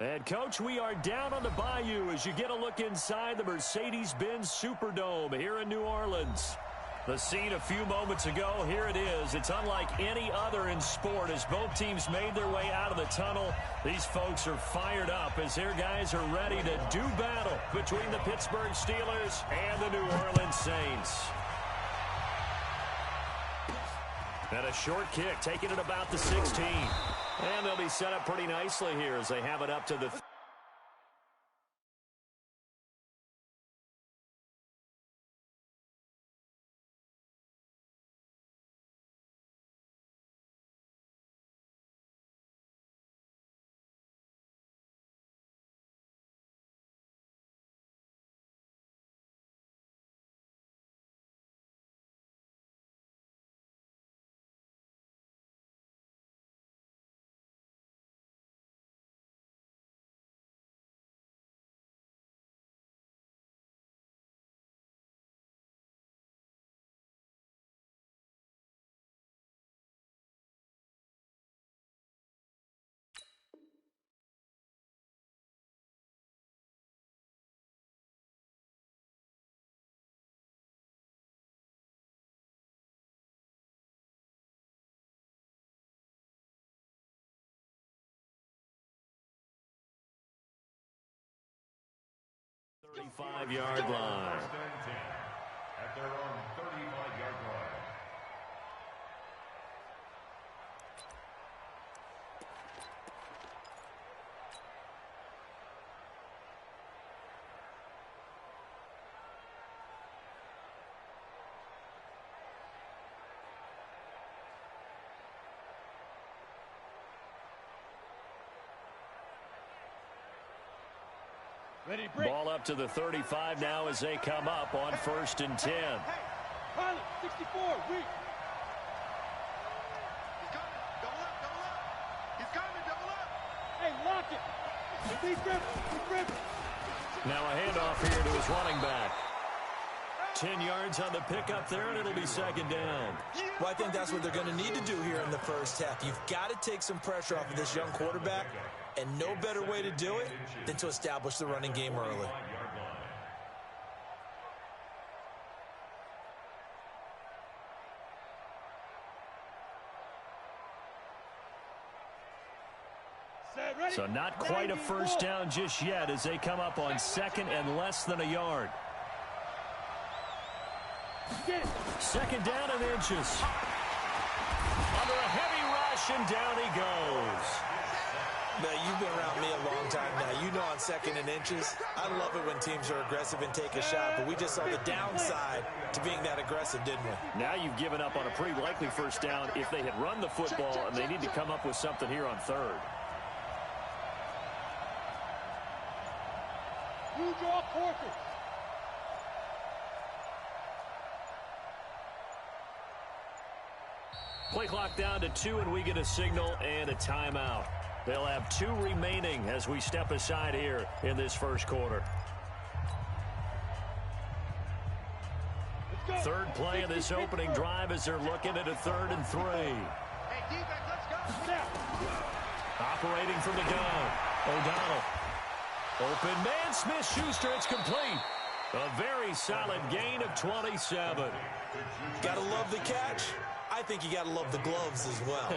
And, Coach, we are down on the bayou as you get a look inside the Mercedes-Benz Superdome here in New Orleans. The scene a few moments ago, here it is. It's unlike any other in sport as both teams made their way out of the tunnel. These folks are fired up as their guys are ready to do battle between the Pittsburgh Steelers and the New Orleans Saints. And a short kick, taking it about the 16. And they'll be set up pretty nicely here as they have it up to the 35-yard line. At their own 35-yard line. Ball up to the 35 now as they come up on 1st and 10. Pilot, 64, weak. He's coming, double up. He's coming, double up. Hey, lock it. Keep gripping. Now a handoff here to his running back. 10 yards on the pickup there, and it'll be 2nd down. Well, I think that's what they're going to need to do here in the first half. You've got to take some pressure off of this young quarterback, and no better way to do it than to establish the running game early. So not quite a first down just yet as they come up on 2nd and less than a yard. 2nd down and inches. Under a heavy rush, and down he goes. Now, you've been around me a long time now. You know on 2nd and inches, I love it when teams are aggressive and take a shot, but we just saw the downside to being that aggressive, didn't we? Now you've given up on a pretty likely first down if they had run the football, and they need to come up with something here on 3rd. You draw forfeit. Play clock down to 2, and we get a signal and a timeout. They'll have 2 remaining as we step aside here in this first quarter. 3rd play of this opening drive as they're looking at a 3rd and 3. Hey, defense, let's go. Operating from the gun, O'Donnell. Open man, Smith-Schuster, it's complete. A very solid gain of 27. Gotta love the catch. I think you got to love the gloves as well.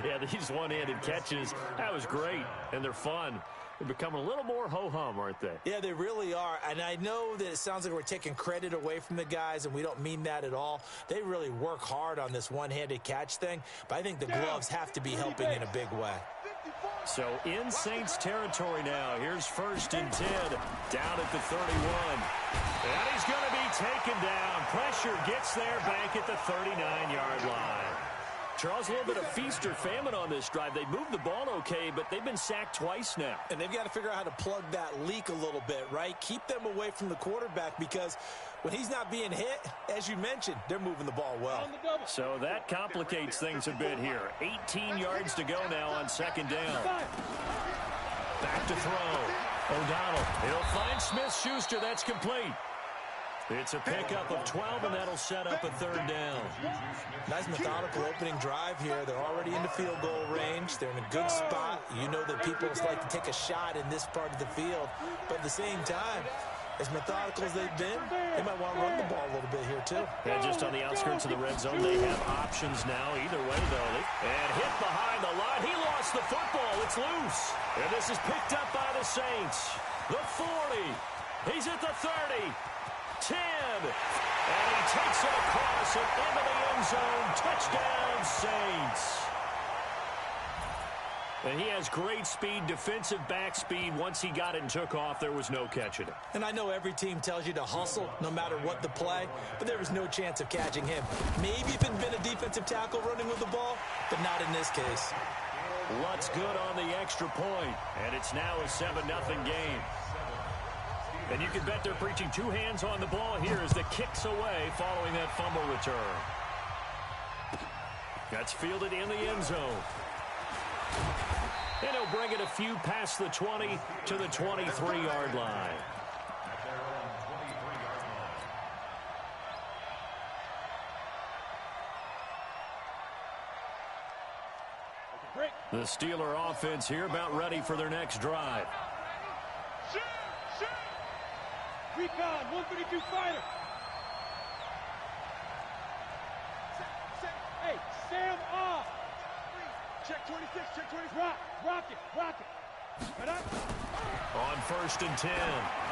Yeah, these one-handed catches, that was great, and they're fun. They're becoming a little more ho-hum, aren't they? Yeah, they really are, and I know that it sounds like we're taking credit away from the guys, and we don't mean that at all. They really work hard on this one-handed catch thing, but I think the gloves have to be helping in a big way. So in Saints territory now. Here's 1st and 10 down at the 31. And he's going to be taken down. Pressure gets there back at the 39-yard line. Charles, a little bit of feast or famine on this drive. They moved the ball okay, but they've been sacked twice now. And they've got to figure out how to plug that leak a little bit, right? Keep them away from the quarterback because when he's not being hit, as you mentioned, they're moving the ball well. So that complicates things a bit here. 18 yards to go now on 2nd down. Back to throw. O'Donnell. He'll find Smith-Schuster. That's complete. It's a pickup of 12, and that'll set up a 3rd down. Nice methodical opening drive here. They're already into field goal range. They're in a good spot. You know that people like to take a shot in this part of the field. But at the same time, as methodical as they've been, they might want to run the ball a little bit here, too. And just on the outskirts of the red zone, they have options now. Either way, though. And hit behind the line. He lost the football. It's loose. And this is picked up by the Saints. The 40. He's at the 30. 10. And he takes it across and into the end zone. Touchdown, Saints. And he has great speed, defensive back speed. Once he got it and took off, there was no catching it. And I know every team tells you to hustle no matter what the play, but there was no chance of catching him. Maybe if it had been a defensive tackle running with the ball, but not in this case. Lutt's good on the extra point, and it's now a 7-0 game. And you can bet they're preaching two hands on the ball here as the kick's away following that fumble return. That's fielded in the end zone. And he'll bring it a few past the 20 to the 23-yard line. The Steeler offense here about ready for their next drive. Recon, 132 fighter. Hey, Sam off. Check 26, check 26. Rock it. Right up. On 1st and 10,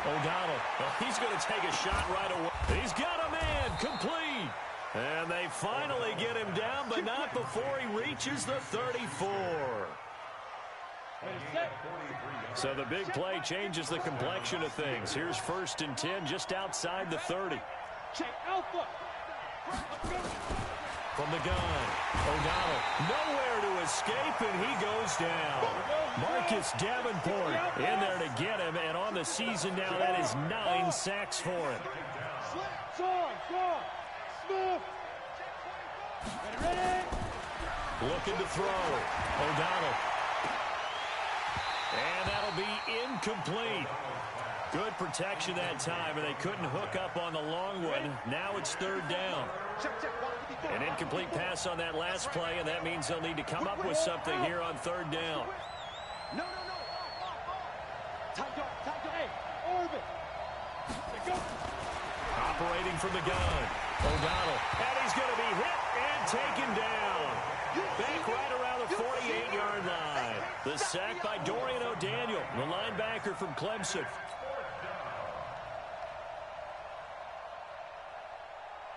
O'Donnell. Well, he's going to take a shot right away. He's got a man, complete. And they finally get him down, but not before he reaches the 34. So the big play changes the complexion of things. Here's 1st and 10 just outside the 30. Check Alpha. From the gun, O'Donnell nowhere to escape, and he goes down. Marcus Davenport in there to get him, and on the season now, that is 9 sacks for him. Smith. Ready? Looking to throw. O'Donnell. And that'll be incomplete. Good protection that time, and they couldn't hook up on the long one. Now it's 3rd down. An incomplete pass on that last play, and that means they'll need to come up with something here on 3rd down. No. Tight dog. Hey, orbit. Go. Operating from the gun. O'Donnell. And he's going to be hit and taken down. Back right around the 48-yard line. The sack by Dorian O'Daniel, the linebacker from Clemson.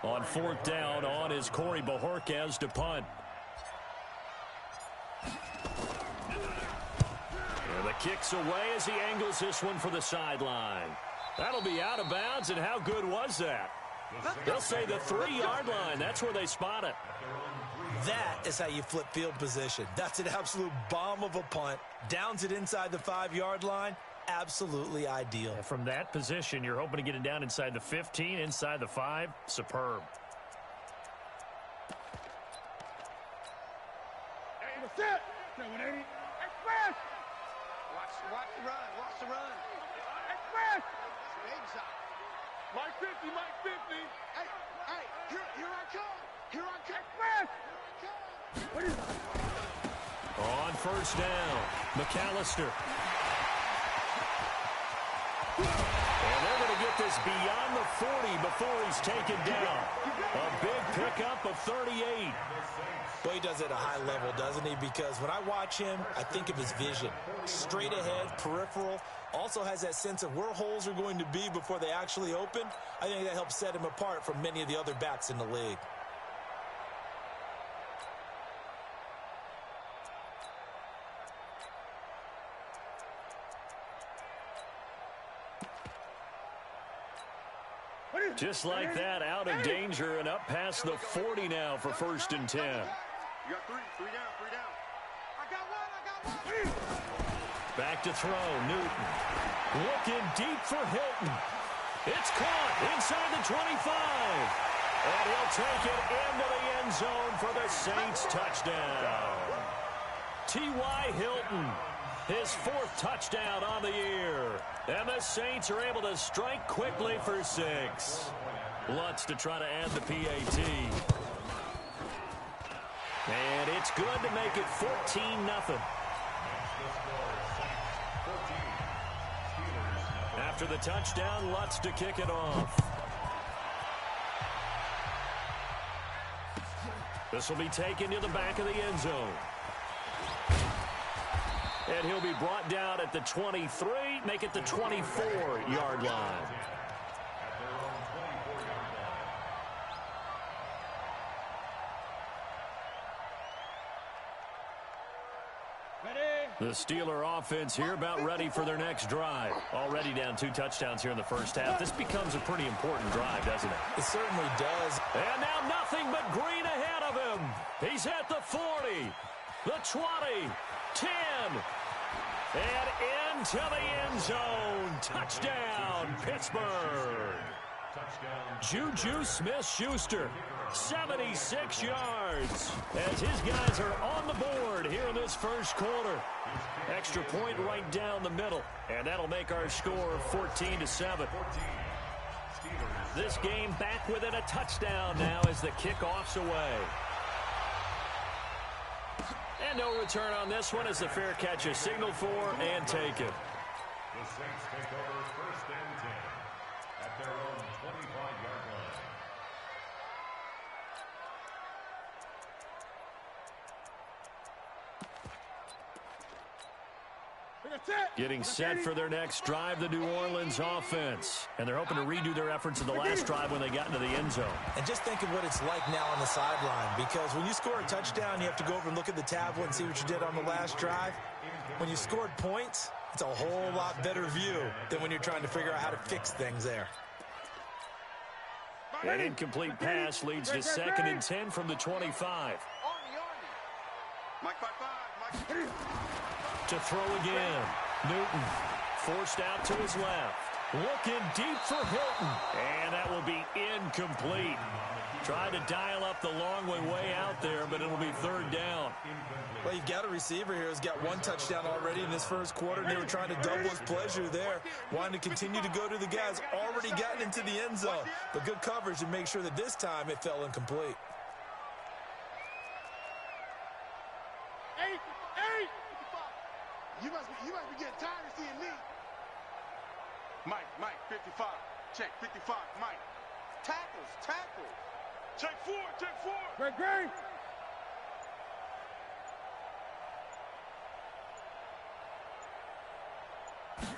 On 4th down, on is Corey Bojorquez to punt. And the kick's away as he angles this one for the sideline. That'll be out of bounds, and how good was that? They'll say the 3-yard line. That's where they spot it. That is how you flip field position. That's an absolute bomb of a punt. Downs it inside the 5-yard line. Absolutely ideal. And from that position, you're hoping to get it down inside the 15, inside the 5. Superb. Set. 180. Express. Watch the run. Express. Mike 50. Hey, here I come. Express. What is that? On 1st down, McAllister. And they're going to get this beyond the 40 before he's taken down. A big pickup of 38. Well, he does it at a high level, doesn't he? Because when I watch him, I think of his vision. Straight ahead, peripheral. Also has that sense of where holes are going to be before they actually open. I think that helps set him apart from many of the other backs in the league. Just like that, out of danger and up past the 40 now for 1st and 10. You got three down. I got one. Back to throw, Newton. Looking deep for Hilton. It's caught inside the 25. And he'll take it into the end zone for the Saints touchdown. T.Y. Hilton, his 4th touchdown on the year. And the Saints are able to strike quickly for 6. Lutz to try to add the PAT. it's good to make it 14-0. After the touchdown, Lutz to kick it off. This will be taken to the back of the end zone. And he'll be brought down at the 23, make it the 24-yard line. The Steeler offense here about ready for their next drive. Already down 2 touchdowns here in the first half. This becomes a pretty important drive, doesn't it? It certainly does. And now nothing but green ahead of him. He's at the 40, the 20, 10, and into the end zone. Touchdown, Pittsburgh. Juju Smith-Schuster, 76 yards, as his guys are on the board here in this first quarter. Extra point right down the middle, and that'll make our score 14-7. This game back within a touchdown now as the kickoff's away. And no return on this one as the fair catch is signaled for and taken. The Saints take over first and 10 at their own 25-yard line. Getting set for their next drive, the New Orleans offense. And they're hoping to redo their efforts in the last drive when they got into the end zone. And just think of what it's like now on the sideline, because when you score a touchdown, you have to go over and look at the tablet and see what you did on the last drive. When you scored points, it's a whole lot better view than when you're trying to figure out how to fix things there. An incomplete pass leads to 2nd and 10 from the 25. Mike 5-5. To throw again. Newton forced out to his left. Looking deep for Hilton. And that will be incomplete. Tried to dial up the long way out there, but it'll be 3rd down. Well, you've got a receiver here who's got 1 touchdown already in this first quarter, and they were trying to double his pleasure there, wanting to continue to go to the guys already gotten into the end zone. But good coverage to make sure that this time it fell incomplete. You must be getting tired of seeing me. Mike, 55. Check, 55, Mike. Tackles. Check 4. Great.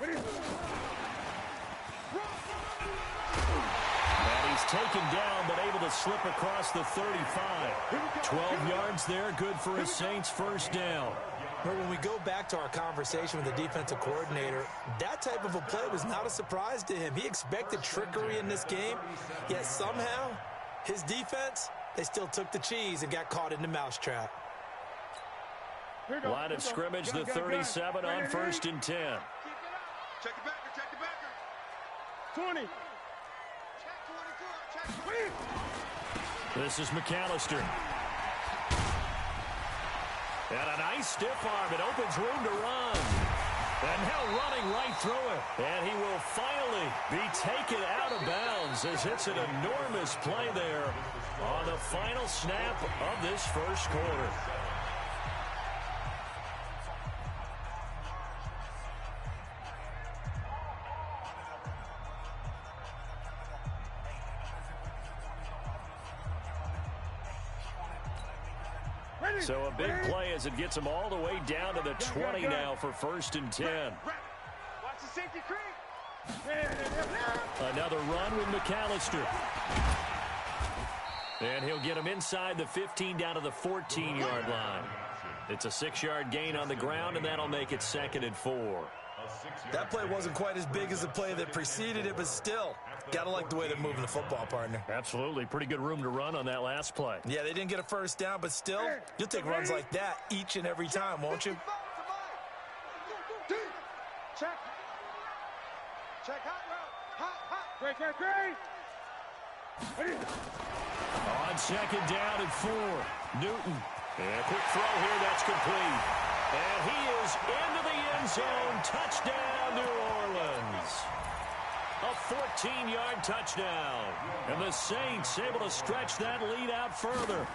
And he's taken down, but able to slip across the 35. 12 yards there, good for a Saints first down. But when we go back to our conversation with the defensive coordinator, that type of a play was not a surprise to him. He expected trickery in this game, yet somehow his defense, they still took the cheese and got caught in the mousetrap. Line of scrimmage, the 37 on 1st and 10. Check the backer. 20. Check 22. This is McAllister. And a nice stiff arm. It opens room to run. And now running right through it. And he will finally be taken out of bounds as it's an enormous play there on the final snap of this first quarter. So a big play as it gets him all the way down to the 20 now for 1st and 10. Watch the safety creep. Another run with McAllister. And he'll get him inside the 15 down to the 14-yard line. It's a 6-yard gain on the ground, and that'll make it 2nd and 4. That play wasn't quite as big as the play that preceded it, but still, gotta like the way they're moving the football, partner. Absolutely. Pretty good room to run on that last play. Yeah, they didn't get a first down, but still, you'll take runs like that each and every time, won't you? Check hot. Great. On 2nd down and 4. Newton. And a quick throw here. That's complete. And he is into the end zone. Touchdown, New Orleans. A 14-yard touchdown. And the Saints able to stretch that lead out further.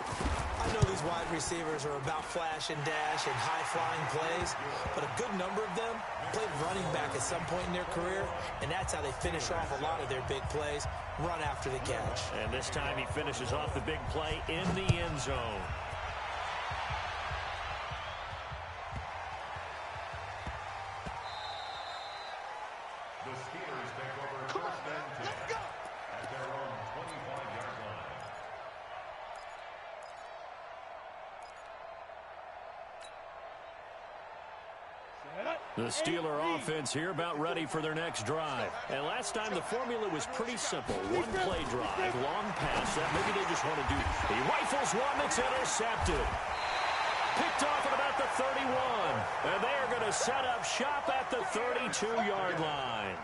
I know these wide receivers are about flash and dash and high-flying plays, but a good number of them played running back at some point in their career, and that's how they finish off a lot of their big plays, run after the catch. And this time he finishes off the big play in the end zone. The Steelers take over first and 10 at their own 25-yard line. The Steeler offense here about ready for their next drive. And last time the formula was pretty simple. One play drive, long pass. That maybe they just want to do. He rifles one that's intercepted. Picked off at about the 31. And they are going to set up shop at the 32-yard line.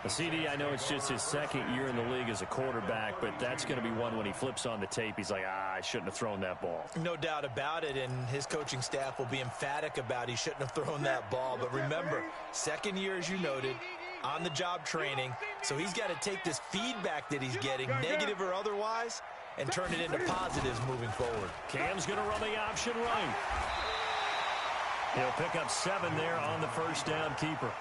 A CD, I know it's just his second year in the league as a quarterback, but that's going to be one when he flips on the tape. He's like, I shouldn't have thrown that ball. No doubt about it, and his coaching staff will be emphatic about he shouldn't have thrown that ball. But remember, second year, as you noted, on-the-job training, so he's got to take this feedback that he's getting, negative or otherwise, and turn it into positives moving forward. Cam's going to run the option right. He'll pick up 7 there on the first down keeper.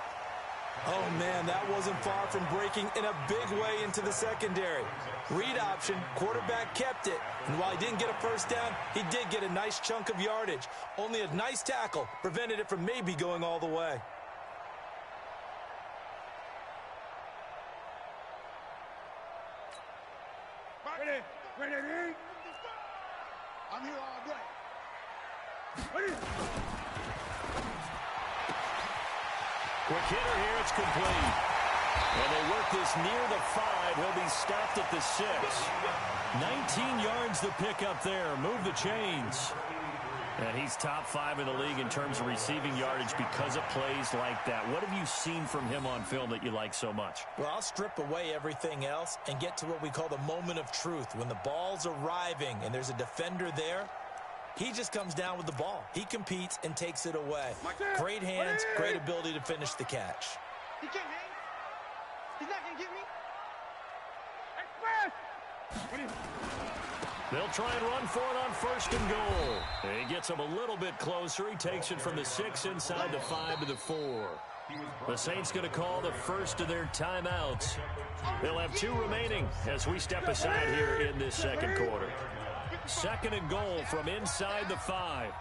Oh, man, that wasn't far from breaking in a big way into the secondary. Read option, quarterback kept it. And while he didn't get a first down, he did get a nice chunk of yardage. Only a nice tackle prevented it from maybe going all the way. Ready. I'm here all day. Ready. Quick hitter here, it's complete. And they work this near the 5. He'll be stopped at the 6. 19 yards to pick up there. Move the chains. And he's top 5 in the league in terms of receiving yardage because of plays like that. What have you seen from him on film that you like so much? Well, I'll strip away everything else and get to what we call the moment of truth. When the ball's arriving and there's a defender there, he just comes down with the ball. He competes and takes it away. Great hands, great ability to finish the catch. He can't hang. He's not going to get me. They'll try and run for it on first and goal. And he gets him a little bit closer. He takes it from the 6 inside the 5 to the 4. The Saints going to call the first of their timeouts. They'll have 2 remaining as we step aside here in this second quarter. Second and goal from inside the 5.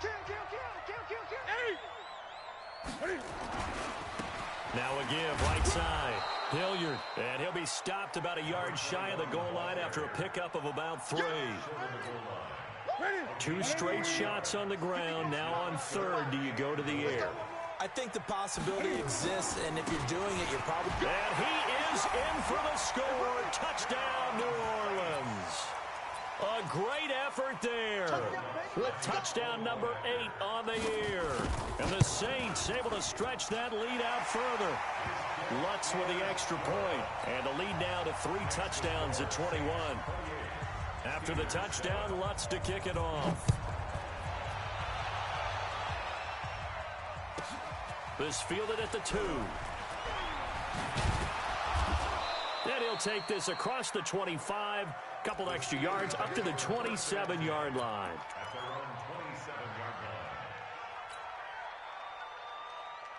Now a give, right side. Hilliard, and he'll be stopped about a yard shy of the goal line after a pickup of about 3. 2 straight shots on the ground. Now on third, do you go to the air? I think the possibility exists, and if you're doing it, you're probably... And he is in for the score. Touchdown, New Orleans. A great effort there. With touchdown number 8 on the year. And the Saints able to stretch that lead out further. Lutz with the extra point. And the lead now to 3 touchdowns at 21. After the touchdown, Lutz to kick it off. This fielded at the 2. And he'll take this across the 25. Couple extra yards up to the 27-yard line. At their own 27-yard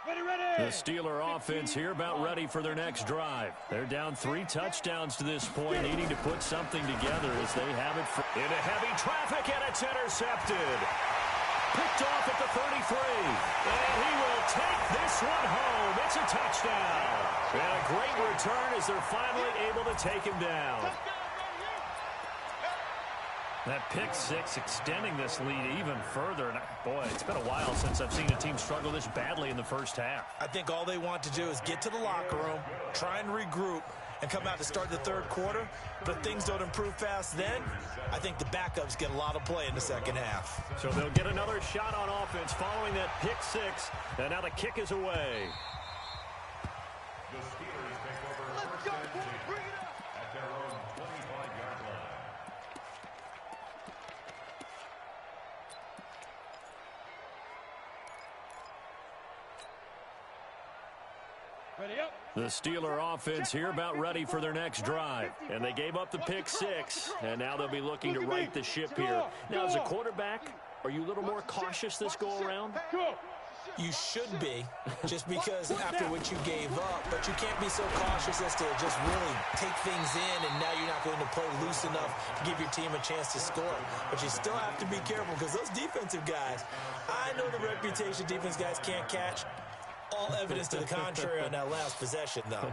line. Ready. The Steeler offense here about ready for their next drive. They're down 3 touchdowns to this point, needing to put something together as they have it into heavy traffic, and it's intercepted. Picked off at the 33. And he will take this one home. It's a touchdown. And a great return as they're finally able to take him down. That pick 6 extending this lead even further. And boy, it's been a while since I've seen a team struggle this badly in the first half. I think all they want to do is get to the locker room, try and regroup, and come out to start the third quarter. But if things don't improve fast then, I think the backups get a lot of play in the second half. So they'll get another shot on offense following that pick 6. And now the kick is away. The Steelers take over first and 10 at their own 25-yard line. The Steeler offense here about ready for their next drive. And they gave up the pick 6, and now they'll be looking to right the ship here. Now, as a quarterback, are you a little more cautious this go-around? You should be, just because after what you gave up, but you can't be so cautious as to just really take things in, and now you're not going to play loose enough to give your team a chance to score. But you still have to be careful, because those defensive guys, I know the reputation defense guys can't catch. All evidence to the contrary on that last possession, though.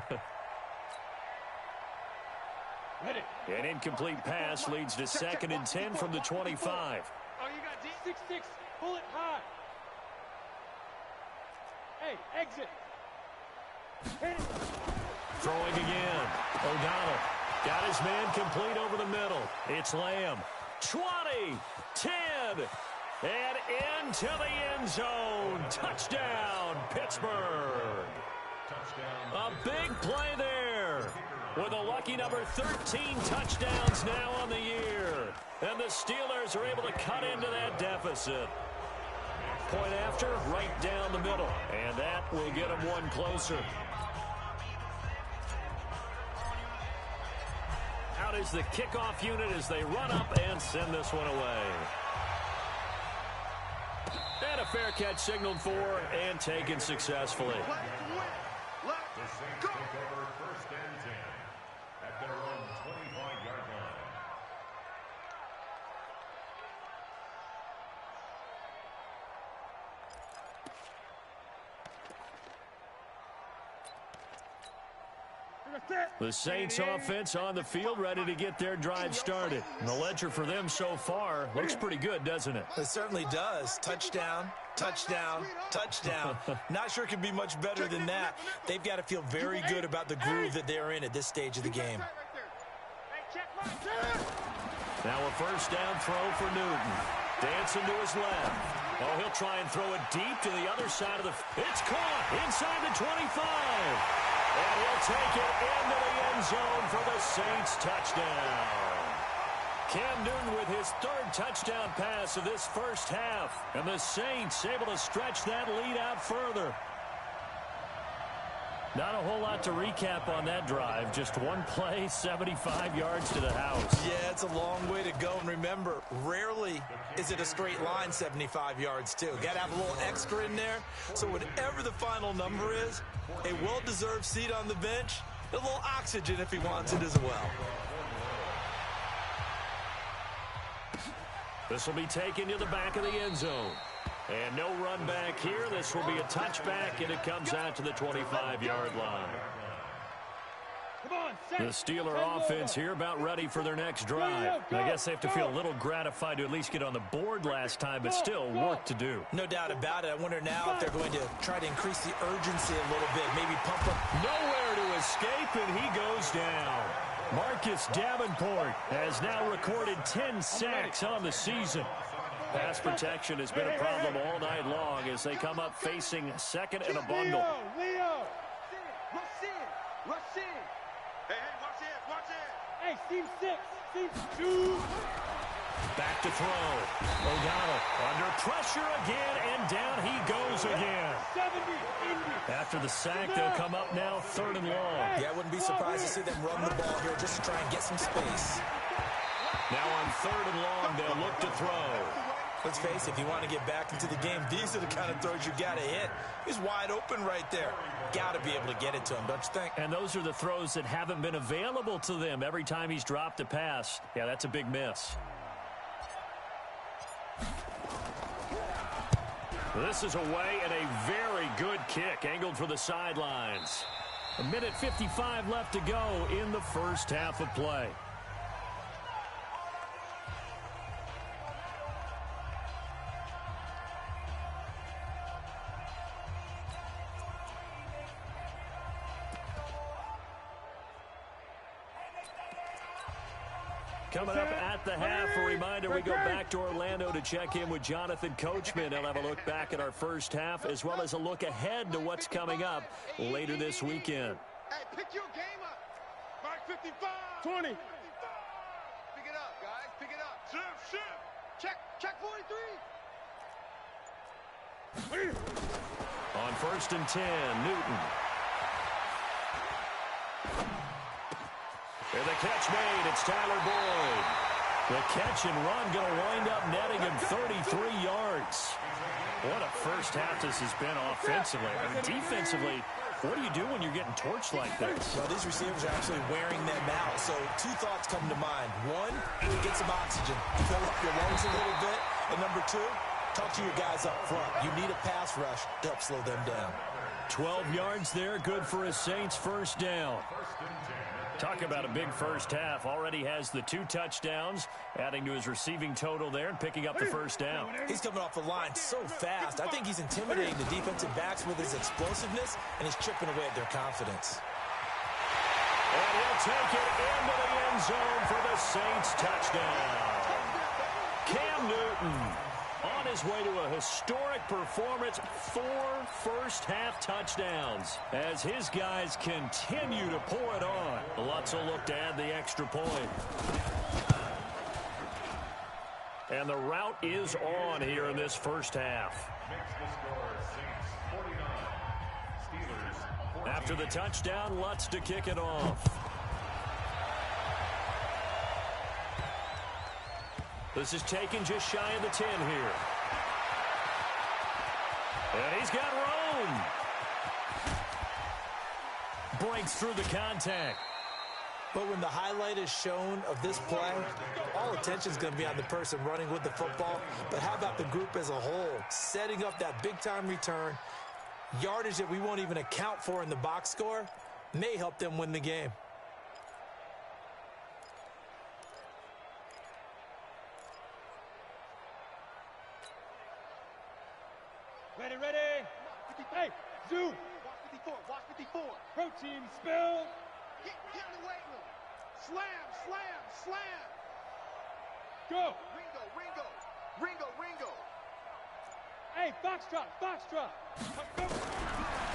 An incomplete pass leads to 2nd and 10 from the 25. Oh, you got 6-6. Pull it high. Hey, exit. Hit it. Throwing again. O'Donnell got his man complete over the middle. It's Lamb. 20, 10, and into the end zone. Touchdown, Pittsburgh. A big play there with a lucky number 13 touchdowns now on the year. And the Steelers are able to cut into that deficit. Point after, right down the middle. And that will get them one closer. Out is the kickoff unit as they run up and send this one away. And a fair catch signaled for and taken successfully. The Saints take over 1st and 10 at their own 25-yard line. The Saints offense on the field ready to get their drive started. And the ledger for them so far looks pretty good, doesn't it? It certainly does. Touchdown, touchdown, touchdown. Not sure it can be much better than that. They've got to feel very good about the groove that they're in at this stage of the game. Now a 1st down throw for Newton. Dancing to his left. Oh, he'll try and throw it deep to the other side of the... It's caught inside the 25. And he'll take it into the end zone for the Saints touchdown. Cam Newton with his 3rd touchdown pass of this first half. And the Saints able to stretch that lead out further. Not a whole lot to recap on that drive. Just one play, 75 yards to the house. Yeah, it's a long way to go. And remember, rarely is it a straight line 75 yards, too. Got to have a little extra in there. So whatever the final number is, a well-deserved seat on the bench, a little oxygen if he wants it as well. This will be taken to the back of the end zone. And no run back here. This will be a touchback, and it comes out to the 25-yard line. The Steeler offense here about ready for their next drive. I guess they have to feel a little gratified to at least get on the board last time, but still work to do. No doubt about it. I wonder now if they're going to try to increase the urgency a little bit, maybe pump up. Nowhere to escape, and he goes down. Marcus Davenport has now recorded 10 sacks on the season. Pass protection has been a problem all night long as they come up facing 2nd and a bundle. Leo! Rush in! Rush in! Hey, watch it! Watch it! Hey, Steve 6! Steve 2! Back to throw. O'Donnell under pressure again, and down he goes again. 70, Indy. After the sack, they'll come up now 3rd and long. Yeah, I wouldn't be surprised to see them run the ball here just to try and get some space. Now on 3rd and long, they'll look to throw. Let's face it, if you want to get back into the game, these are the kind of throws you got to hit. He's wide open right there. Got to be able to get it to him, don't you think? And those are the throws that haven't been available to them every time he's dropped a pass. Yeah, that's a big miss. This is away and a very good kick angled for the sidelines. 1:55 left to go in the first half of play. Coming up at the half, a reminder, we go back to Orlando to check in with Jonathan Coachman. He'll have a look back at our first half as well as a look ahead to what's coming up later this weekend. Hey, pick your game up. Mark 55. 20. 55. Pick it up, guys. Pick it up. Shift. Check 43. On 1st and 10, Newton And the catch made. It's Tyler Boyd. The catch and run going to wind up netting him 33 yards. What a first half this has been offensively. I mean, defensively, what do you do when you're getting torched like this? Well, these receivers are actually wearing them out. So two thoughts come to mind. One, get some oxygen. Fill up your lungs a little bit. And number two, talk to your guys up front. You need a pass rush to help slow them down. 12 yards there, good for a Saints first down. Talk about a big first half. Already has the 2 touchdowns, adding to his receiving total there and picking up the first down. He's coming off the line so fast. I think he's intimidating the defensive backs with his explosiveness, and he's chipping away at their confidence. And he'll take it into the end zone for the Saints touchdown. Cam Newton on his way to a historic performance, 4 first-half touchdowns as his guys continue to pour it on. Lutz will look to add the extra point. And the route is on here in this first half. After the touchdown, Lutz to kick it off. This is taken just shy of the 10 here. And he's got room. Breaks through the contact. But when the highlight is shown of this play, all attention is going to be on the person running with the football. But how about the group as a whole? Setting up that big-time return, yardage that we won't even account for in the box score, may help them win the game. Ready, ready. Hey, zoom. Watch 54, watch 54. Protein spill. Get in the weight room. Slam, slam, slam. Go. Ringo. Hey, foxtrot. Go.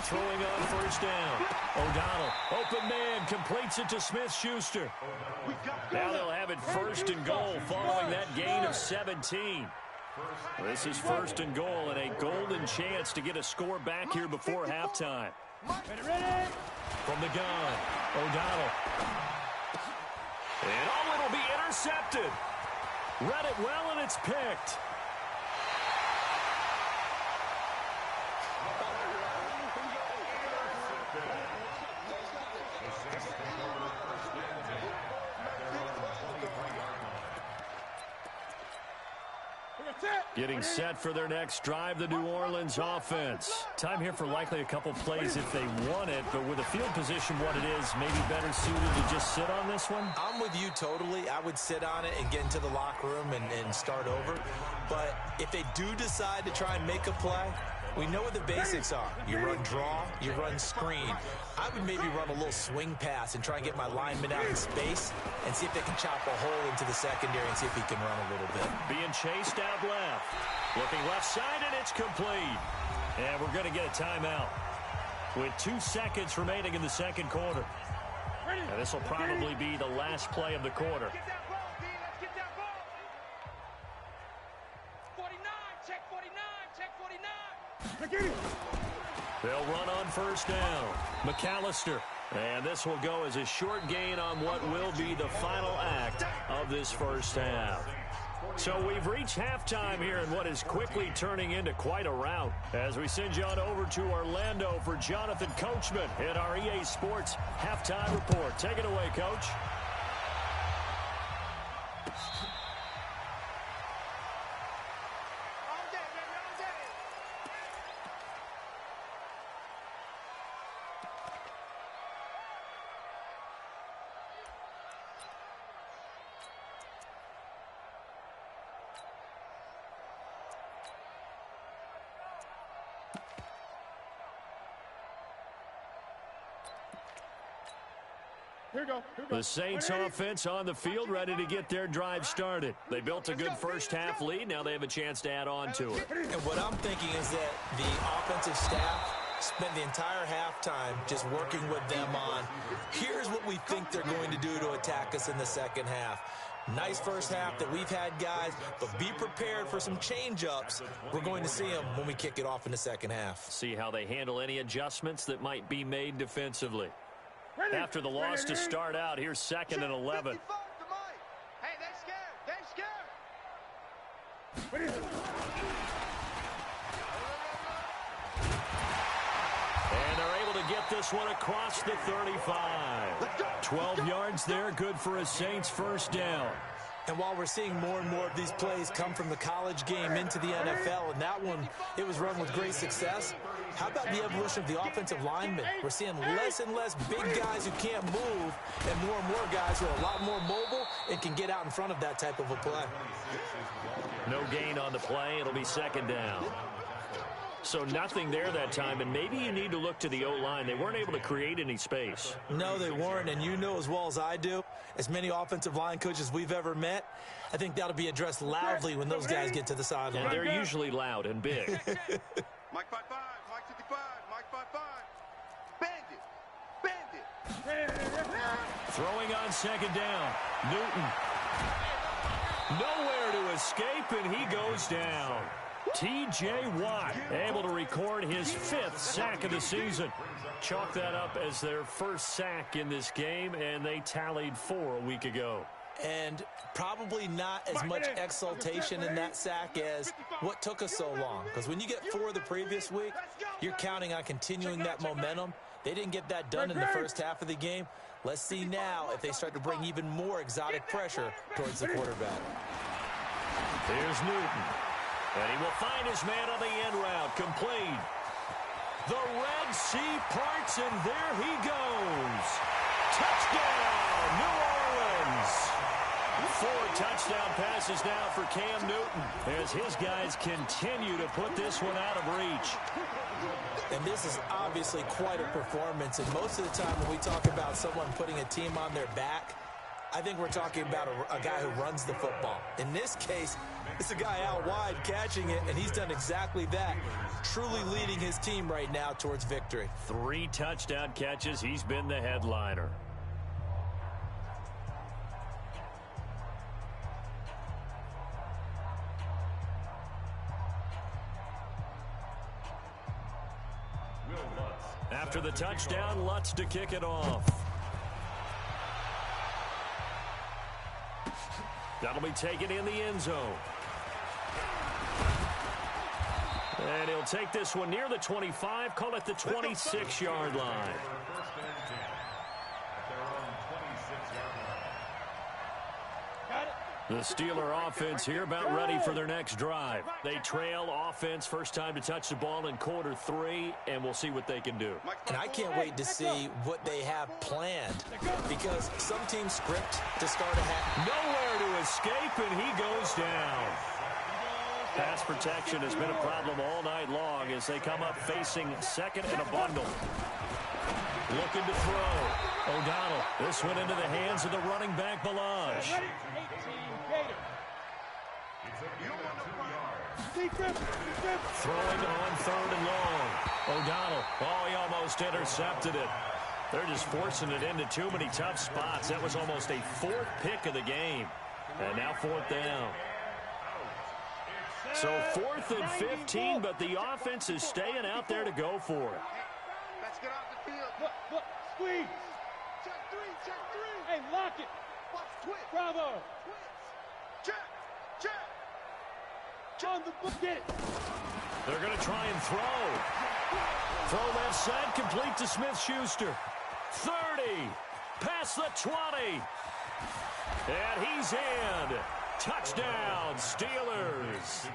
Throwing on first down. O'Donnell, open man, completes it to Smith-Schuster. Now they'll have it first and goal following that gain of 17. This is first and goal and a golden chance to get a score back here before halftime. Ready. From the gun, O'Donnell. And it'll be intercepted. Read it well, and it's picked. Getting set for their next drive, the New Orleans offense. Time here for likely a couple plays if they want it, but with the field position what it is, maybe better suited to just sit on this one? I'm with you totally. I would sit on it and get into the locker room and start over. But if they do decide to try and make a play, we know what the basics are. You run draw, you run screen. I would maybe run a little swing pass and try and get my lineman out in space and see if they can chop a hole into the secondary and see if he can run a little bit. Being chased out left. Looking left side, and it's complete. And we're going to get a timeout with 2 seconds remaining in the second quarter. And this will probably be the last play of the quarter. Get that ball, D. Let's get that ball. 49, check 49, check 49. They'll run on first down. McAllister. And this will go as a short gain on what will be the final act of this first half. So we've reached halftime here in what is quickly turning into quite a rout. As we send you on over to Orlando for Jonathan Coachman in our EA Sports Halftime Report. Take it away, Coach. The Saints offense on the field, ready to get their drive started. They built a good first half lead. Now they have a chance to add on to it. And what I'm thinking is that the offensive staff spent the entire halftime just working with them on, here's what we think they're going to do to attack us in the second half. Nice first half that we've had, guys, but be prepared for some change-ups. We're going to see them when we kick it off in the second half. See how they handle any adjustments that might be made defensively. after the loss to start out. Here's 2nd and 11. Hey, they scared. They scared. And they're able to get this one across the 35. 12 yards there, good for a Saints first down. And while we're seeing more and more of these plays come from the college game into the NFL, and that one, it was run with great success, how about the evolution of the offensive linemen? We're seeing less and less big guys who can't move and more guys who are a lot more mobile and can get out in front of that type of a play. No gain on the play. It'll be 2nd down. So nothing there that time, and maybe you need to look to the O-line. They weren't able to create any space. No, they weren't, and you know as well as I do, as many offensive line coaches we've ever met, I think that'll be addressed loudly when those guys get to the sideline. And they're usually loud and big. Mike 5-5, Mike 55, Mike 5-5. Bandit. Throwing on 2nd down. Newton. Nowhere to escape, and he goes down. T.J. Watt able to record his 5th sack of the season. Chalk that up as their first sack in this game, and they tallied 4 a week ago. And probably not as much exultation in that sack as what took us so long. Because when you get 4 the previous week, you're counting on continuing that momentum. They didn't get that done in the first half of the game. Let's see now if they start to bring even more exotic pressure towards the quarterback. Here's Newton. And he will find his man on the end route. Complete. The Red Sea parts, and there he goes. Touchdown, New Orleans. 4 touchdown passes now for Cam Newton as his guys continue to put this one out of reach. And this is obviously quite a performance. And most of the time when we talk about someone putting a team on their back, I think we're talking about a guy who runs the football. In this case, it's a guy out wide catching it, and he's done exactly that, truly leading his team right now towards victory. 3 touchdown catches. He's been the headliner. After the touchdown, Lutz to kick it off. That'll be taken in the end zone. And he'll take this one near the 25, call it the 26-yard line. The Steeler offense here about ready for their next drive. They trail offense, first time to touch the ball in quarter 3, and we'll see what they can do. And I can't wait to see what they have planned, because some teams script to start a half. Nowhere to escape, and he goes down. Pass protection has been a problem all night long as they come up facing 2nd and a bundle. Looking to throw. O'Donnell, this one into the hands of the running back, Balaj. Throwing on 3rd and long. O'Donnell, he almost intercepted it. They're just forcing it into too many tough spots. That was almost a 4th pick of the game. And now 4th down. So 4th and 15, but the offense is staying out there to go for it. Let's get off the field. Look, squeeze. Check 3. Hey, lock it. Watch twitch. Bravo. Check. On the book, get it. They're going to try and throw. Throw left side, complete to Smith-Schuster. 30, past the 20. And he's in. Touchdown, Steelers.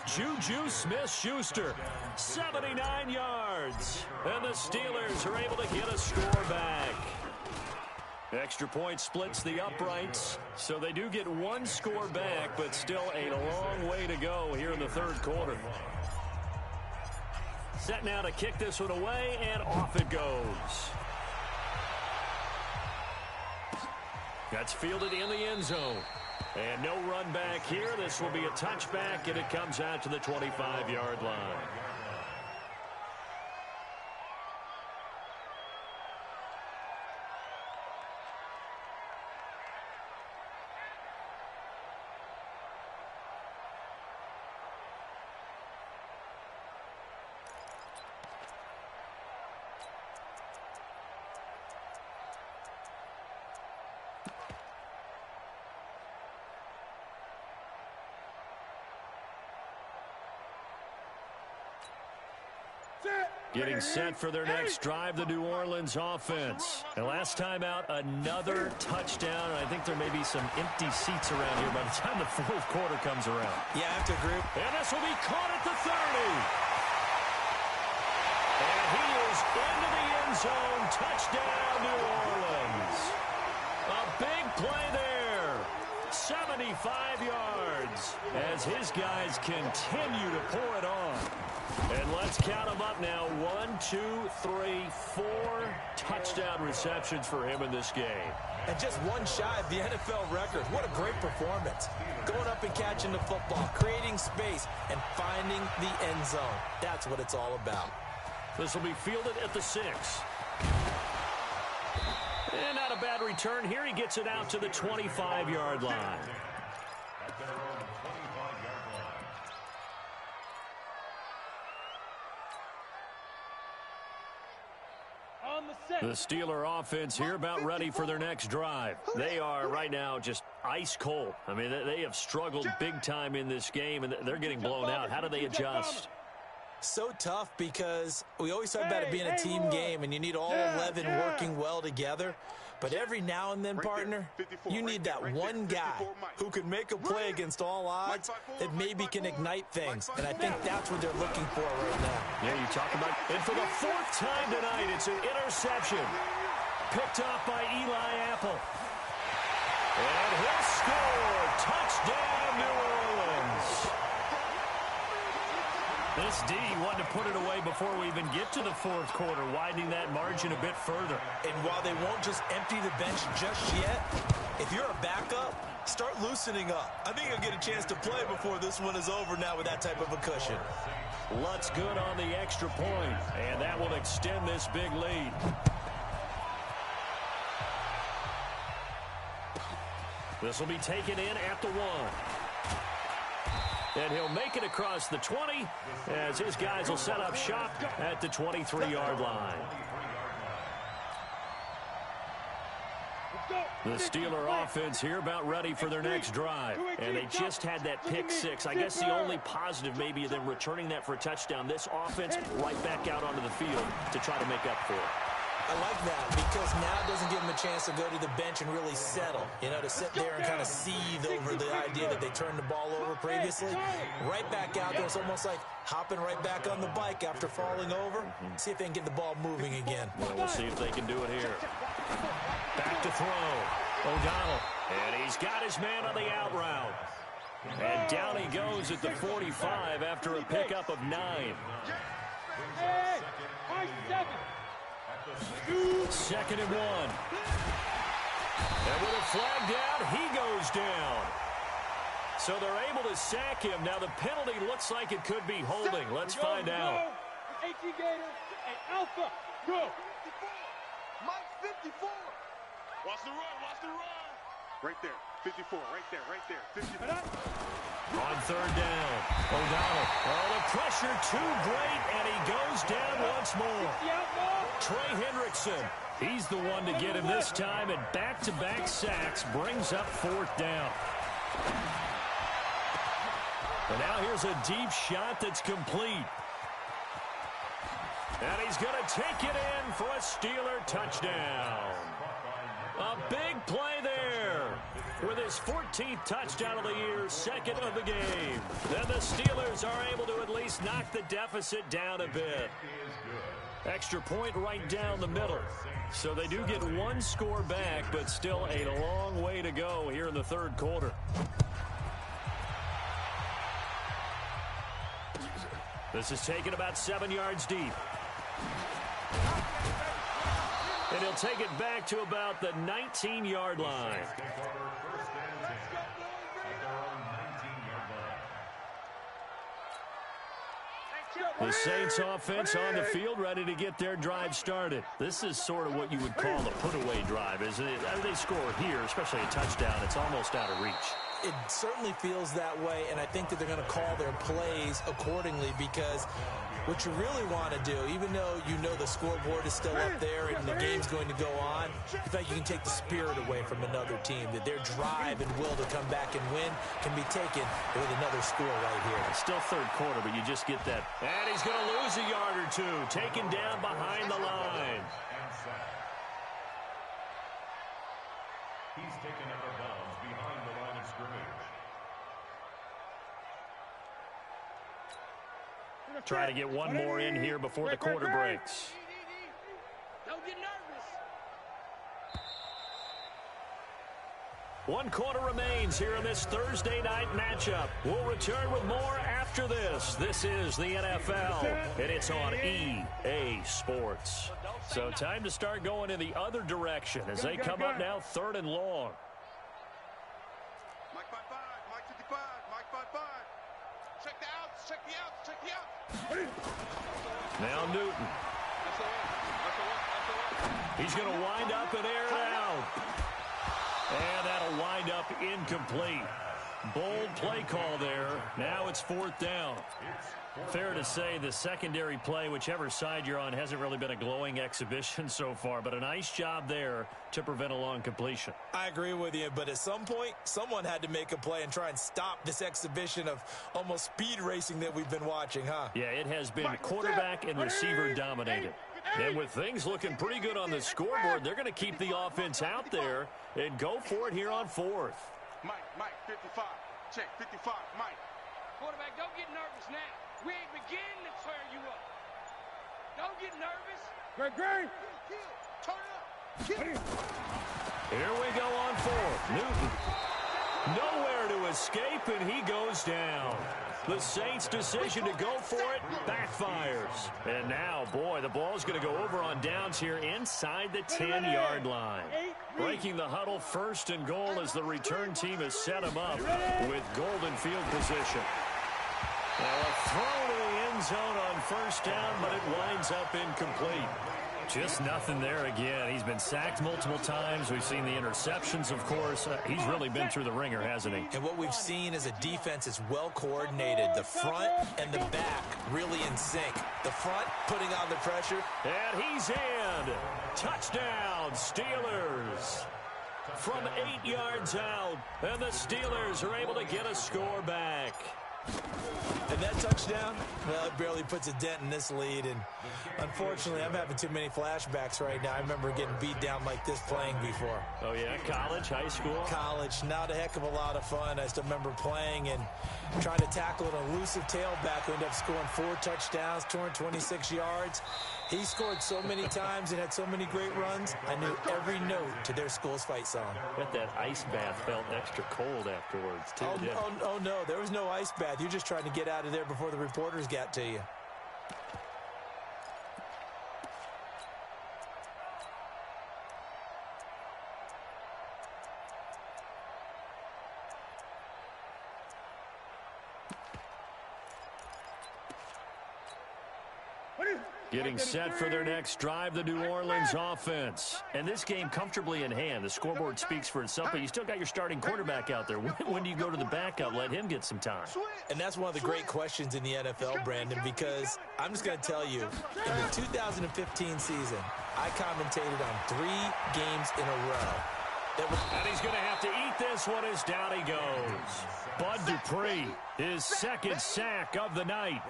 Juju Smith-Schuster, 79 yards. And the Steelers are able to get a score back. Extra point splits the uprights, so they do get 1 score back, but still a long way to go here in the 3rd quarter. Set now to kick this one away, and off it goes. That's fielded in the end zone. And no run back here. This will be a touchback, and it comes out to the 25-yard line. Getting set for their next drive, the New Orleans offense. And last time out, another touchdown. I think there may be some empty seats around here by the time the fourth quarter comes around. Yeah, I have to agree. And this will be caught at the 30. And he is into the end zone. Touchdown, New Orleans. A big play there. 75 yards as his guys continue to pour it on. And let's count them up now. 1, 2, 3, 4 touchdown receptions for him in this game. And just one shy of the NFL record. What a great performance. Going up and catching the football, creating space, and finding the end zone. That's what it's all about. This will be fielded at the 6. And not a bad return here. He gets it out to the 25-yard line. At their own 25-yard line. The Steeler offense here about ready for their next drive. They are right now just ice cold. I mean, they have struggled big time in this game, and they're getting blown out. How do they adjust? So tough because we always talk about it being a team game, and you need all 11 working well together. But every now and then, partner, you need that one guy who can make a play against all odds that maybe can ignite things. And I think that's what they're looking for right now. Yeah, you talk about, and for the 4th time tonight, it's an interception. Picked off by Eli Apple. And he'll score. Touchdown, New Orleans. This D wanted to put it away before we even get to the fourth quarter, widening that margin a bit further. And while they won't just empty the bench just yet, if you're a backup, start loosening up. I think you'll get a chance to play before this one is over now with that type of a cushion. Lutz good on the extra point, and that will extend this big lead. This will be taken in at the 1. And he'll make it across the 20 as his guys will set up shop at the 23-yard line. The Steeler offense here about ready for their next drive. And they just had that pick 6. I guess the only positive maybe of them returning that for a touchdown. This offense right back out onto the field to try to make up for it. I like that because now it doesn't give them a chance to go to the bench and really settle, to sit there and kind of seethe over the idea that they turned the ball over previously. Right back out there, it's almost like hopping right back on the bike after falling over. See if they can get the ball moving again. Well, we'll see if they can do it here. Back to throw. O'Donnell. And he's got his man on the out route. And down he goes at the 45 after a pickup of 9. Hey, 7. 2nd and 1. And with a flag down, he goes down. So they're able to sack him. Now the penalty looks like it could be holding. Let's find out. 18 Gator and Alpha, go. Mike 54. Watch the run, watch the run. Right there, 54, right there, 54. On 3rd down, O'Donnell. Oh, the pressure too great, and he goes down once more. Trey Hendrickson, he's the one to get him this time, and back-to-back sacks brings up 4th down. And now here's a deep shot that's complete. And he's going to take it in for a Steeler touchdown. A big play there with his 14th touchdown of the year, 2nd of the game. Then the Steelers are able to at least knock the deficit down a bit. Extra point right down the middle. So they do get 1 score back, but still a long way to go here in the 3rd quarter. This is taken about 7 yards deep. And he'll take it back to about the 19-yard line. The Saints offense on the field ready to get their drive started. This is sort of what you would call a put-away drive, isn't it? They score here, especially a touchdown. It's almost out of reach. It certainly feels that way, and I think that they're going to call their plays accordingly because what you really want to do, even though you know the scoreboard is still up there and the game's going to go on, in fact, you can take the spirit away from another team, that their drive and will to come back and win can be taken with another score right here. It's still third quarter, but you just get that. And he's going to lose a yard or two, taken down behind the line. He's taken out of bounds behind the line of scrimmage. Try to get one more in here before the quarter breaks. Don't get nervous. 1 quarter remains here in this Thursday night matchup. We'll return with more after this. This is the NFL, and it's on EA Sports. So time to start going in the other direction as they come up now 3rd and long. Mike 5-5, Mike 55, Mike 5-5. Check the outs, check the outs, check the outs. Now Newton. He's going to wind up and air it out. And that'll wind up incomplete. Bold play call there. Now it's 4th down. Fair to say the secondary play, whichever side you're on, hasn't really been a glowing exhibition so far, but a nice job there to prevent a long completion. I agree with you, but at some point, someone had to make a play and try and stop this exhibition of almost speed racing that we've been watching, huh? Yeah, it has been quarterback and receiver dominated. And with things looking pretty good on the scoreboard, they're going to keep the offense out there and go for it here on 4th. Mike 55, check 55, Mike. Quarterback, don't get nervous now. We ain't beginning to tear you up. Don't get nervous. Great. Turn up. Here we go on 4th. Newton. Nowhere to escape, and he goes down. The Saints' decision to go for it backfires. And now, boy, the ball's going to go over on downs here inside the 10-yard line. Breaking the huddle, 1st and goal as the return team has set him up with golden field position. Now a throw to the end zone on 1st down, but it winds up incomplete. Just nothing there again. He's been sacked multiple times. We've seen the interceptions, of course. He's really been through the ringer, hasn't he? And what we've seen is a defense that's well coordinated. The front and the back really in sync. The front putting on the pressure. And he's in. Touchdown, Steelers. From 8 yards out, and the Steelers are able to get a score back. And that touchdown, well, it barely puts a dent in this lead. And unfortunately, I'm having too many flashbacks right now. I remember getting beat down like this playing before. Oh, yeah? College, high school? College. Not a heck of a lot of fun. I still remember playing and trying to tackle an elusive tailback who ended up scoring 4 touchdowns, 226 yards. He scored so many times and had so many great runs, I knew every note to their school's fight song. Bet that ice bath felt extra cold afterwards, too. Oh, no, there was no ice bath. You're just trying to get out of there before the reporters got to you. Getting set for their next drive, the New Orleans offense. And this game comfortably in hand. The scoreboard speaks for itself, but you still got your starting quarterback out there. When do you go to the backup? Let him get some time. And that's one of the great questions in the NFL, Brandon, because I'm just going to tell you, in the 2015 season, I commentated on 3 games in a row. And he's going to have to eat this one as down he goes. Bud Dupree, his 2nd sack of the night.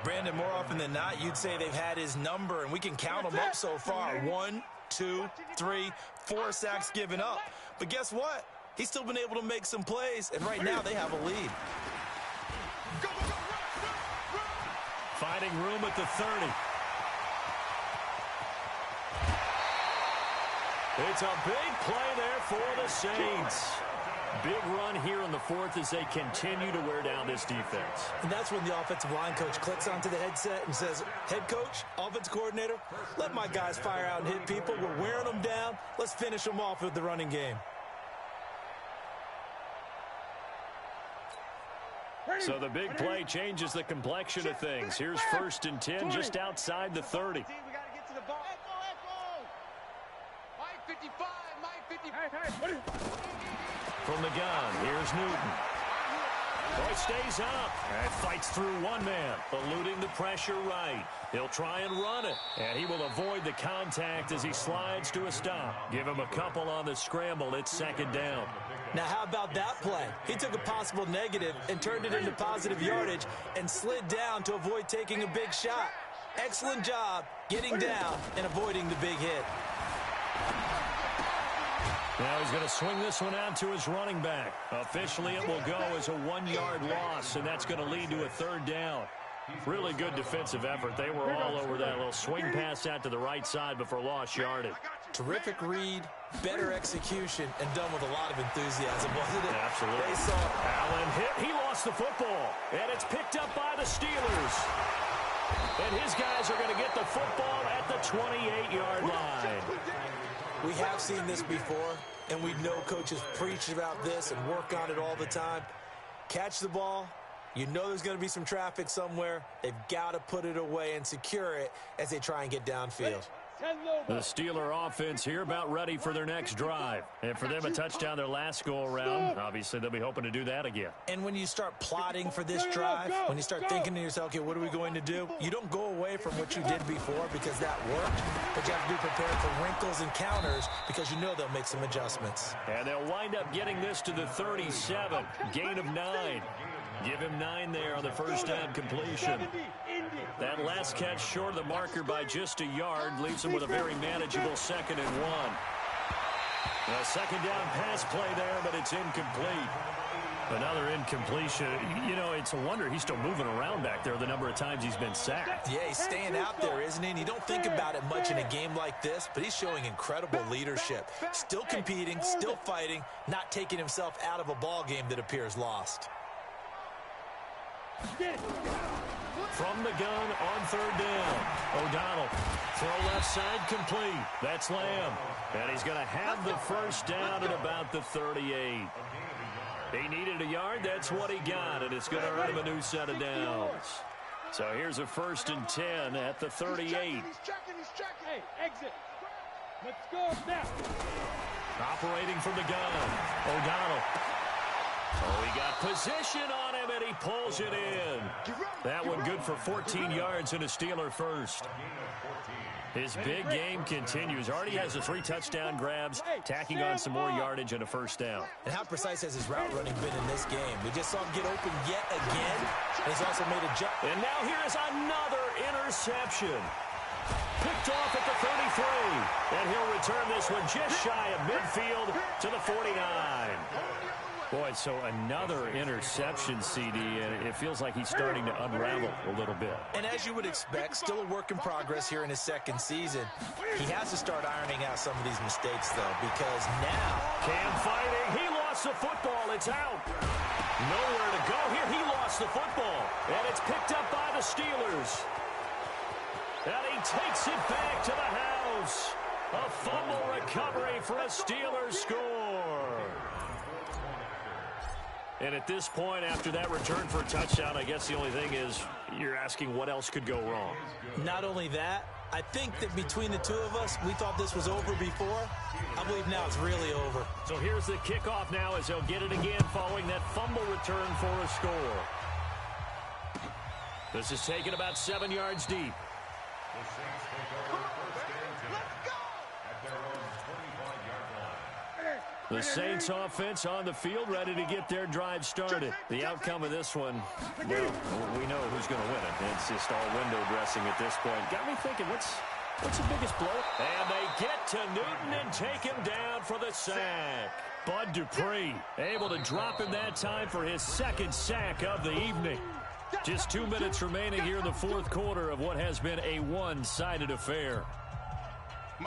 Brandon, more often than not, you'd say they've had his number, and we can count them up so far. 1, 2, 3, 4 sacks given up. But guess what? He's still been able to make some plays, and right now they have a lead. Finding room at the 30. It's a big play there for the Saints. Big run here in the 4th as they continue to wear down this defense. And that's when the offensive line coach clicks onto the headset and says, head coach, offensive coordinator, let my guys fire out and hit people. We're wearing them down. Let's finish them off with the running game. So the big play changes the complexion of things. Here's 1st and 10 just outside the 30. We got to get to the ball. Mike 55, Mike 55. From the gun, here's Newton. Oh, he stays up and fights through one man, eluding the pressure right. He'll try and run it, and he will avoid the contact as he slides to a stop. Give him a couple on the scramble. It's second down. Now, how about that play? He took a possible negative and turned it into positive yardage and slid down to avoid taking a big shot. Excellent job getting down and avoiding the big hit. Now he's going to swing this one out to his running back. Officially, it will go as a 1-yard loss, and that's going to lead to a third down. Really good defensive effort. They were all over that little swing pass out to the right side before lost yardage. Terrific read, better execution, and done with a lot of enthusiasm, wasn't it? Absolutely. They saw Allen hit. He lost the football, and it's picked up by the Steelers. And his guys are going to get the football at the 28-yard line. We have seen this before, and we know coaches preach about this and work on it all the time. Catch the ball. You know there's going to be some traffic somewhere. They've got to put it away and secure it as they try and get downfield. The Steeler offense here about ready for their next drive. And for them, a touchdown their last go-around. Obviously, they'll be hoping to do that again. And when you start plotting for this drive, when you start thinking to yourself, okay, what are we going to do? You don't go away from what you did before because that worked, but you have to be prepared for wrinkles and counters because you know they'll make some adjustments. And they'll wind up getting this to the 37. Gain of 9. Give him 9 there on the first down completion. That last catch short of the marker by just a yard leaves him with a very manageable 2nd and 1. A second down pass play there, but it's incomplete. Another incompletion. You know, it's a wonder he's still moving around back there the number of times he's been sacked. Yeah, he's staying out there, isn't he? And you don't think about it much in a game like this, but he's showing incredible leadership. Still competing, still fighting, not taking himself out of a ball game that appears lost. From the gun on 3rd down. O'Donnell, throw left side complete. That's Lamb. And he's going to have the first down at about the 38. He needed a yard. That's what he got, and it's going to earn him a new set of downs. So here's a 1st and 10 at the 38. Hey, exit. Let's go now. Operating from the gun. O'Donnell. Oh, he got position on him, and he pulls it in. That one good for 14 yards and a Steeler first. His big game continues. Already has the 3 touchdown grabs, tacking on some more yardage and a first down. And how precise has his route running been in this game? We just saw him get open yet again, and he's also made a jump. And now here is another interception. Picked off at the 33. And he'll return this one just shy of midfield to the 49. Boy, so another interception, CD, and it feels like he's starting to unravel a little bit. And as you would expect, still a work in progress here in his 2nd season. He has to start ironing out some of these mistakes, though, because now... Cam fighting. He lost the football. It's out. Nowhere to go here. He lost the football. And it's picked up by the Steelers. And he takes it back to the house. A fumble recovery for a Steelers score. And at this point, after that return for a touchdown, I guess the only thing is you're asking what else could go wrong. Not only that, I think that between the two of us, we thought this was over before. I believe now it's really over. So here's the kickoff now as they'll get it again following that fumble return for a score. This is taken about 7 yards deep. The Saints offense on the field, ready to get their drive started. The outcome of this one, well, we know who's going to win it. It's just all window dressing at this point. Got me thinking, what's the biggest blow? And they get to Newton and take him down for the sack. Bud Dupree able to drop him that time for his 2nd sack of the evening. Just 2 minutes remaining here in the 4th quarter of what has been a one-sided affair.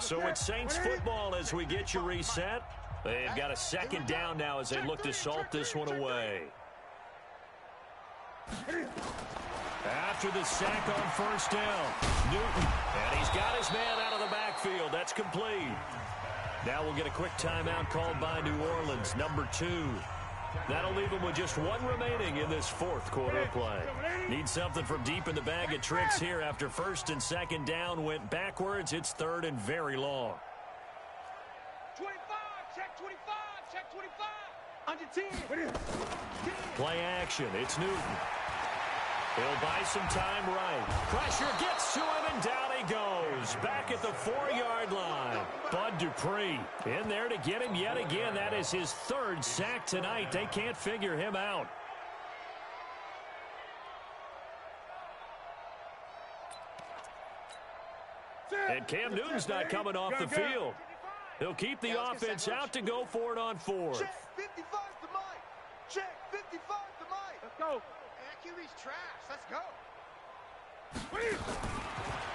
So it's Saints football as we get you reset. They've got a 2nd down now as they look to salt this one away. After the sack on 1st down, Newton, and he's got his man out of the backfield. That's complete. Now we'll get a quick timeout called by New Orleans, number 2. That'll leave them with just 1 remaining in this 4th quarter of play. Need something from deep in the bag of tricks here after 1st and 2nd down went backwards. It's 3rd and very long. 25, check 25, check 25. Under 10. Play action. It's Newton. He'll buy some time right. Pressure gets to him, and down he goes. Back at the 4-yard line. Bud Dupree in there to get him yet again. That is his 3rd sack tonight. They can't figure him out. And Cam Newton's not coming off the field. He'll keep the offense out to go for it on 4th. Check 55 to Mike. Check 55 to Mike. Let's go. QB's trash. Let's go.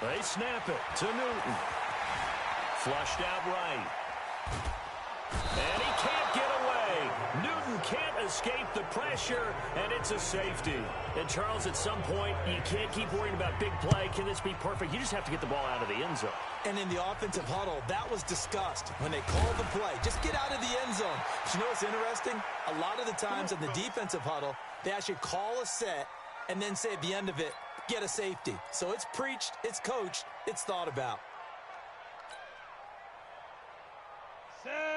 They snap it to Newton. Flushed out right. And he can't get away. Newton can't escape the pressure, and it's a safety. And, Charles, at some point, you can't keep worrying about big play. Can this be perfect? You just have to get the ball out of the end zone. And in the offensive huddle, that was discussed when they called the play. Just get out of the end zone. But you know what's interesting? A lot of the times in the defensive huddle, they actually call a set and then say at the end of it, get a safety. So it's preached, it's coached, it's thought about.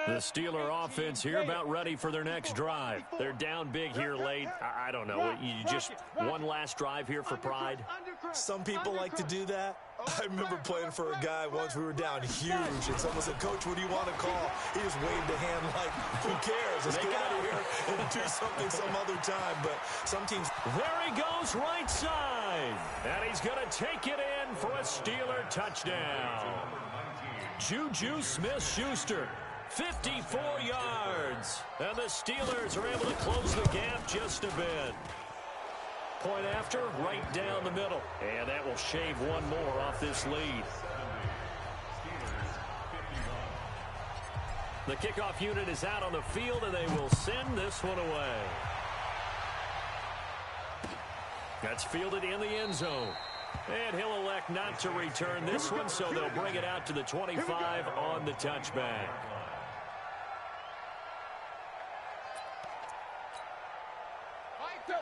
The Steeler offense here about ready for their next drive. They're down big here late. I don't know. You just one last drive here for pride? Some people like to do that. I remember playing for a guy once. We were down huge, and someone said, Coach, what do you want to call? He just waved a hand like, who cares? Let's get out of here and do something some other time. But some teams... There he goes, right side. And he's going to take it in for a Steeler touchdown. Juju Smith-Schuster. 54 yards. And the Steelers are able to close the gap just a bit. Point after, right down the middle. And that will shave one more off this lead. The kickoff unit is out on the field, and they will send this one away. That's fielded in the end zone. And he'll elect not to return this one, so they'll bring it out to the 25 on the touchback.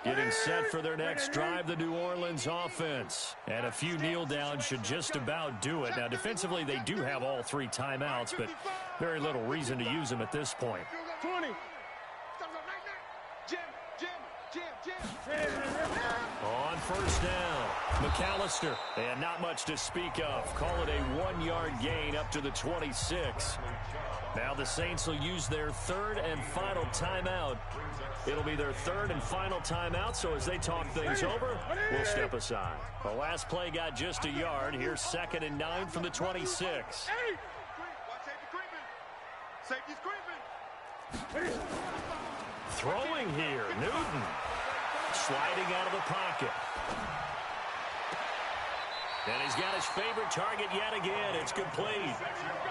Getting set for their next drive, the New Orleans offense. And a few kneel downs should just about do it. Now, defensively, they do have all 3 timeouts, but very little reason to use them at this point. 20. On first down, McAllister. And not much to speak of. Call it a 1-yard gain up to the 26. Now the Saints will use their 3rd and final timeout. It'll be their 3rd and final timeout, so as they talk things over, we'll step aside. The last play got just a yard. Here's 2nd and 9 from the 26. Throwing here, Newton. Sliding out of the pocket. And he's got his favorite target yet again. It's complete.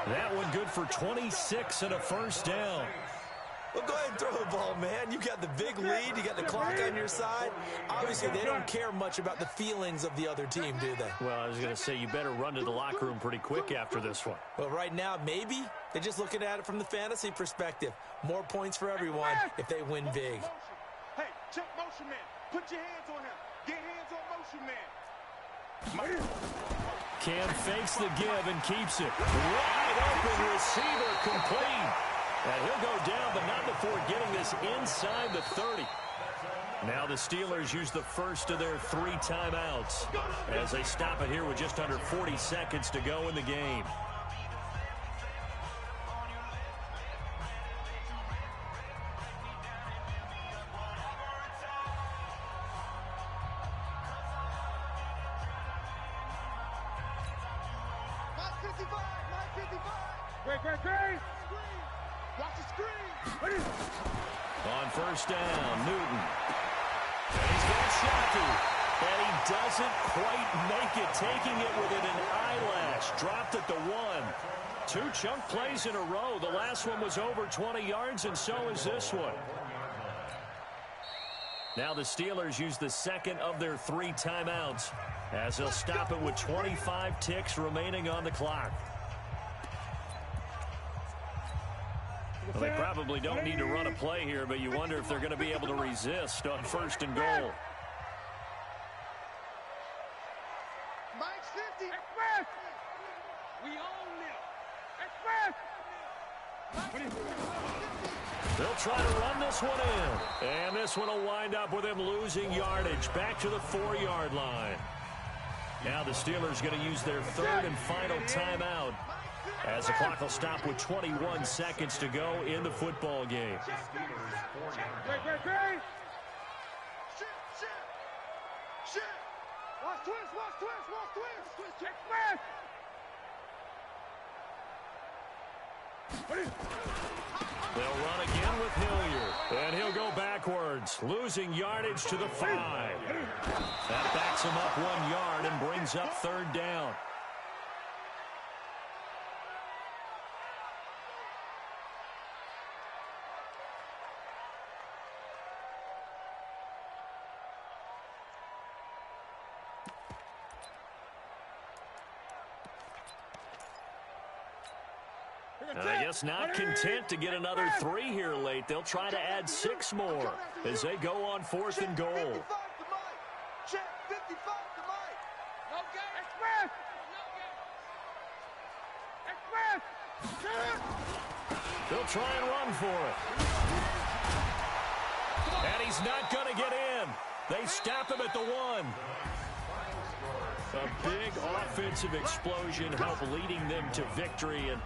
That one good for 26 and a first down. Well, go ahead and throw the ball, man. You got the big lead. You got the clock on your side. Obviously, they don't care much about the feelings of the other team, do they? Well, I was going to say, you better run to the locker room pretty quick after this one. Well, right now, maybe. They're just looking at it from the fantasy perspective. More points for everyone if they win big. Hey, check motion man. Put your hands on him. Get hands on motion man. Cam fakes the give and keeps it. Wide open receiver complete. And he'll go down, but not before getting this inside the 30. Now the Steelers use the first of their 3 timeouts as they stop it here with just under 40 seconds to go in the game. Great. Watch the screen. On first down, Newton. And he's got Shockey. And he doesn't quite make it, taking it within an eyelash. Dropped at the 1. 2 chunk plays in a row. The last one was over 20 yards, and so is this one. Now the Steelers use the 2nd of their 3 timeouts as they'll stop it with 25 ticks remaining on the clock. Well, they probably don't need to run a play here, but you wonder if they're going to be able to resist on 1st and goal. Mike's 50. Express. We own them. Express. They'll try to run this one in. And this one will wind up with him losing yardage back to the 4-yard line. Now the Steelers going to use their third and final timeout as the clock will stop with 21 seconds to go in the football game. They'll run again with Hilliard, and he'll go backwards, losing yardage to the 5. That backs him up 1 yard and brings up third down. And I guess not content to get another 3 here late. They'll try to add 6 more as they go on 4th and goal. Check 55 to Mike. No game. They'll try and run for it. And he's not going to get in. They stop him at the 1. A big offensive explosion helped leading them to victory. And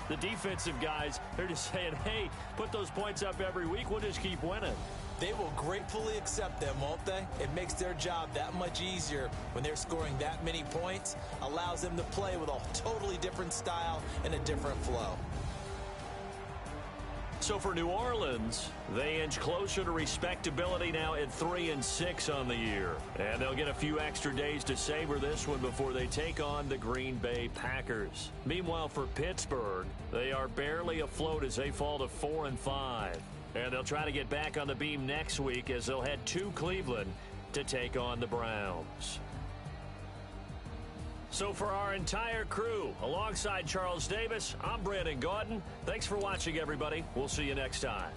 the defensive guys, they're just saying, hey, put those points up every week. We'll just keep winning. They will gratefully accept them, won't they? It makes their job that much easier when they're scoring that many points. Allows them to play with a totally different style and a different flow. So for New Orleans, they inch closer to respectability now at 3-6 on the year. And they'll get a few extra days to savor this one before they take on the Green Bay Packers. Meanwhile, for Pittsburgh, they are barely afloat as they fall to 4-5. And they'll try to get back on the beam next week as they'll head to Cleveland to take on the Browns. So for our entire crew, alongside Charles Davis, I'm Brandon Gaudin. Thanks for watching, everybody. We'll see you next time.